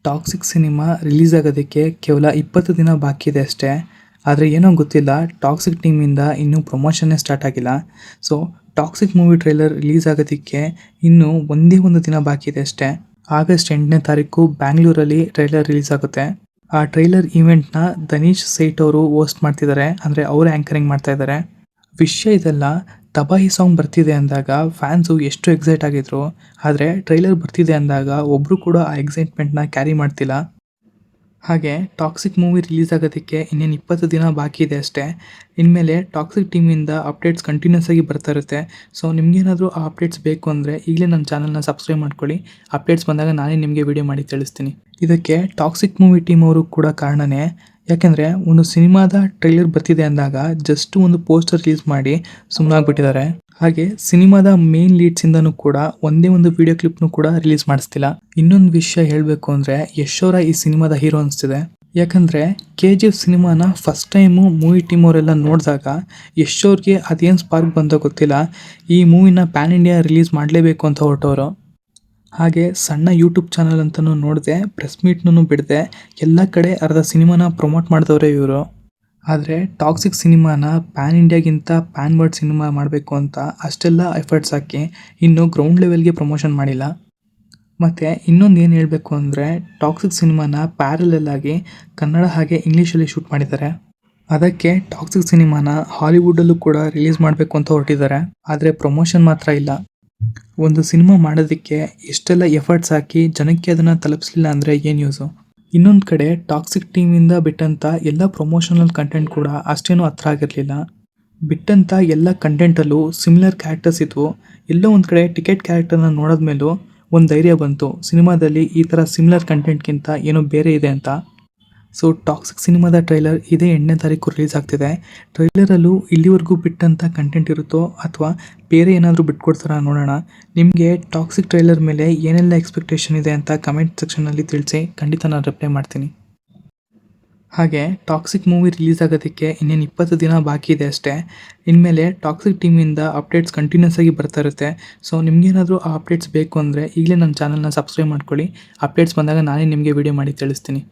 Toxic cinema release ಆಗೋದಕ್ಕೆ ಕೇವಲ 20 ದಿನ ಬಾಕಿ ಇದೆ ಅಷ್ಟೇ. ಆದರೆ ಏನೋ ಗೊತ್ತಿಲ್ಲ, ಟಾಕ್ಸಿಕ್ ಟೀಮಿಂದ ಇನ್ನೂ ಪ್ರಮೋಷನ್ನೇ ಸ್ಟಾರ್ಟ್ ಆಗಿಲ್ಲ. So toxic movie trailer release ಆಗೋದಕ್ಕೆ ಇನ್ನೂ ಒಂದೇ ಒಂದು ದಿನ ಬಾಕಿ ಇದೆ ಅಷ್ಟೇ. ಆಗಸ್ಟ್ 8ನೇ ತಾರೀಕು ಬ್ಯಾಂಗ್ಳೂರಲ್ಲಿ ಟ್ರೈಲರ್ ರಿಲೀಸ್ ಆಗುತ್ತೆ. ಆ ಟ್ರೈಲರ್ ಈವೆಂಟ್ನ ಧನೀಶ್ ಸೇಠ್ ಅವರು ಹೋಸ್ಟ್ ಮಾಡ್ತಿದ್ದಾರೆ, ಅಂದರೆ ಅವರು ಆ್ಯಂಕರಿಂಗ್ ಮಾಡ್ತಾ ಇದ್ದಾರೆ. ವಿಷಯ ಇದೆಲ್ಲ, ತಬಾಹಿ ಸಾಂಗ್ ಬರ್ತಿದೆ ಅಂದಾಗ ಫ್ಯಾನ್ಸು ಎಷ್ಟು ಎಕ್ಸೈಟ್ ಆಗಿದ್ರು. ಆದರೆ ಟ್ರೈಲರ್ ಬರ್ತಿದೆ ಅಂದಾಗ ಒಬ್ಬರು ಕೂಡ ಆ ಎಕ್ಸೈಟ್ಮೆಂಟ್ನ ಕ್ಯಾರಿ ಮಾಡ್ತಿಲ್ಲ. ಹಾಗೆ ಟಾಕ್ಸಿಕ್ ಮೂವಿ ರಿಲೀಸ್ ಆಗೋದಕ್ಕೆ ಇನ್ನೇನು 20 ದಿನ ಬಾಕಿ ಇದೆ ಅಷ್ಟೇ. ಇನ್ಮೇಲೆ ಟಾಕ್ಸಿಕ್ ಟೀಮಿಂದ ಅಪ್ಡೇಟ್ಸ್ ಕಂಟಿನ್ಯೂಸ್ ಆಗಿ ಬರ್ತಾ ಇರುತ್ತೆ. ಸೊ ನಿಮಗೇನಾದರೂ ಆ ಅಪ್ಡೇಟ್ಸ್ ಬೇಕು ಅಂದರೆ ಈಗಲೇ ನನ್ನ ಚಾನಲ್ನ ಸಬ್ಸ್ಕ್ರೈಬ್ ಮಾಡ್ಕೊಳ್ಳಿ. ಅಪ್ಡೇಟ್ಸ್ ಬಂದಾಗ ನಾನೇ ನಿಮಗೆ ವಿಡಿಯೋ ಮಾಡಿ ತಿಳಿಸ್ತೀನಿ. ಇದಕ್ಕೆ ಟಾಕ್ಸಿಕ್ ಮೂವಿ ಟೀಮ್ ಅವರು ಕೂಡ ಕಾರಣನೇ. ಯಾಕೆಂದರೆ ಒಂದು ಸಿನಿಮಾದ ಟ್ರೈಲರ್ ಬರ್ತಿದೆ ಅಂದಾಗ ಜಸ್ಟ್ ಒಂದು ಪೋಸ್ಟರ್ ರಿಲೀಸ್ ಮಾಡಿ ಸುಮ್ಮನಾಗ್ಬಿಟ್ಟಿದ್ದಾರೆ. ಹಾಗೆ ಸಿನಿಮಾದ ಮೇನ್ ಲೀಡ್ಸಿಂದನೂ ಕೂಡ ಒಂದೇ ಒಂದು ವಿಡಿಯೋ ಕ್ಲಿಪ್ನು ಕೂಡ ರಿಲೀಸ್ ಮಾಡಿಸ್ತಿಲ್ಲ. ಇನ್ನೊಂದು ವಿಷಯ ಹೇಳಬೇಕು ಅಂದರೆ ಯಶ್ ಅವರ ಈ ಸಿನಿಮಾದ ಹೀರೋ ಅನಿಸ್ತಿದೆ. ಯಾಕಂದರೆ KGF ಸಿನಿಮಾನ ಫಸ್ಟ್ ಟೈಮು ಮೂವಿ ಟೀಮ್ ಅವರೆಲ್ಲ ನೋಡಿದಾಗ ಯಶ್ ಅವ್ರಿಗೆ ಅದೇನು ಸ್ಪಾರ್ಕ್ ಬಂದೋ ಗೊತ್ತಿಲ್ಲ, ಈ ಮೂವಿನ ಪ್ಯಾನ್ ಇಂಡಿಯಾ ರಿಲೀಸ್ ಮಾಡಲೇಬೇಕು ಅಂತ ಹೊರಟವರು. ಹಾಗೆ ಸಣ್ಣ ಯೂಟ್ಯೂಬ್ ಚಾನಲ್ ಅಂತಲೂ ನೋಡಿದೆ, ಪ್ರೆಸ್ ಮೀಟ್ನೂ ಬಿಡದೆ ಎಲ್ಲ ಕಡೆ ಅರ್ಧ ಸಿನಿಮಾನ ಪ್ರಮೋಟ್ ಮಾಡಿದವರೇ ಇವರು. ಆದರೆ ಟಾಕ್ಸಿಕ್ ಸಿನಿಮಾನ ಪ್ಯಾನ್ ಇಂಡಿಯಾಗಿಂತ ಪ್ಯಾನ್ ವರ್ಲ್ಡ್ ಸಿನಿಮಾ ಮಾಡಬೇಕು ಅಂತ ಅಷ್ಟೆಲ್ಲ ಎಫರ್ಟ್ಸ್ ಹಾಕಿ ಇನ್ನೂ ಗ್ರೌಂಡ್ ಲೆವೆಲ್ಗೆ ಪ್ರಮೋಷನ್ ಮಾಡಿಲ್ಲ. ಮತ್ತು ಇನ್ನೊಂದು ಏನು ಹೇಳಬೇಕು ಅಂದರೆ ಟಾಕ್ಸಿಕ್ ಸಿನಿಮಾನ ಪ್ಯಾರಲಲ್ ಆಗಿ ಕನ್ನಡ ಹಾಗೆ ಇಂಗ್ಲೀಷಲ್ಲಿ ಶೂಟ್ ಮಾಡಿದ್ದಾರೆ. ಅದಕ್ಕೆ ಟಾಕ್ಸಿಕ್ ಸಿನಿಮಾನ ಹಾಲಿವುಡಲ್ಲೂ ಕೂಡ ರಿಲೀಸ್ ಮಾಡಬೇಕು ಅಂತ ಹೊರಟಿದ್ದಾರೆ. ಆದರೆ ಪ್ರಮೋಷನ್ ಮಾತ್ರ ಇಲ್ಲ. ಒಂದು ಸಿನಿಮಾ ಮಾಡೋದಕ್ಕೆ ಎಷ್ಟೆಲ್ಲ ಎಫರ್ಟ್ಸ್ ಹಾಕಿ ಜನಕ್ಕೆ ಅದನ್ನು ತಲುಪಿಸಲಿಲ್ಲ ಅಂದರೆ ಏನು ಯೂಸು. ಇನ್ನೊಂದು ಕಡೆ ಟಾಕ್ಸಿಕ್ ಟೀಮಿಂದ ಬಿಟ್ಟಂಥ ಎಲ್ಲ ಪ್ರಮೋಷನಲ್ ಕಂಟೆಂಟ್ ಕೂಡ ಅಷ್ಟೇನೂ ಹತ್ರ ಆಗಿರಲಿಲ್ಲ. ಬಿಟ್ಟಂಥ ಎಲ್ಲ ಕಂಟೆಂಟಲ್ಲೂ ಸಿಮಿಲರ್ ಕ್ಯಾರೆಕ್ಟರ್ಸ್ ಇದ್ವು. ಎಲ್ಲೋ ಒಂದು ಕಡೆ ಟಿಕೆಟ್ ಕ್ಯಾರೆಕ್ಟರ್ನ ನೋಡಿದ್ಮೇಲೂ ಒಂದು ಧೈರ್ಯ ಬಂತು, ಸಿನಿಮಾದಲ್ಲಿ ಈ ಥರ ಸಿಮಿಲರ್ ಕಂಟೆಂಟ್ಗಿಂತ ಏನೋ ಬೇರೆ ಇದೆ ಅಂತ. ಸೊ ಟಾಕ್ಸಿಕ್ ಸಿನಿಮಾದ ಟ್ರೈಲರ್ ಇದೇ 8ನೇ ತಾರೀಕು ರಿಲೀಸ್ ಆಗ್ತಿದೆ. ಟ್ರೈಲರಲ್ಲೂ ಇಲ್ಲಿವರೆಗೂ ಬಿಟ್ಟಂಥ ಕಂಟೆಂಟ್ ಇರುತ್ತೋ ಅಥವಾ ಬೇರೆ ಏನಾದರೂ ಬಿಟ್ಕೊಡ್ತಾರಾ ನೋಡೋಣ. ನಿಮಗೆ ಟಾಕ್ಸಿಕ್ ಟ್ರೈಲರ್ ಮೇಲೆ ಏನೆಲ್ಲ ಎಕ್ಸ್ಪೆಕ್ಟೇಷನ್ ಇದೆ ಅಂತ ಕಮೆಂಟ್ ಸೆಕ್ಷನಲ್ಲಿ ತಿಳಿಸಿ, ಖಂಡಿತ ನಾನು ರಿಪ್ಲೈ ಮಾಡ್ತೀನಿ. ಹಾಗೆ ಟಾಕ್ಸಿಕ್ ಮೂವಿ ರಿಲೀಸ್ ಆಗೋದಕ್ಕೆ ಇನ್ನೇನು 20 ದಿನ ಬಾಕಿ ಇದೆ ಅಷ್ಟೇ. ಇನ್ಮೇಲೆ ಟಾಕ್ಸಿಕ್ ಟೀಮಿಂದ ಅಪ್ಡೇಟ್ಸ್ ಕಂಟಿನ್ಯೂಸ್ ಆಗಿ ಬರ್ತಾ ಇರುತ್ತೆ. ಸೊ ನಿಮಗೇನಾದರೂ ಆ ಅಪ್ಡೇಟ್ಸ್ ಬೇಕು ಅಂದರೆ ಈಗಲೇ ನನ್ನ ಚಾನಲ್ನ ಸಬ್ಸ್ಕ್ರೈಬ್ ಮಾಡ್ಕೊಳ್ಳಿ. ಅಪ್ಡೇಟ್ಸ್ ಬಂದಾಗ ನಾನೇ ನಿಮಗೆ ವಿಡಿಯೋ ಮಾಡಿ ತಿಳಿಸ್ತೀನಿ.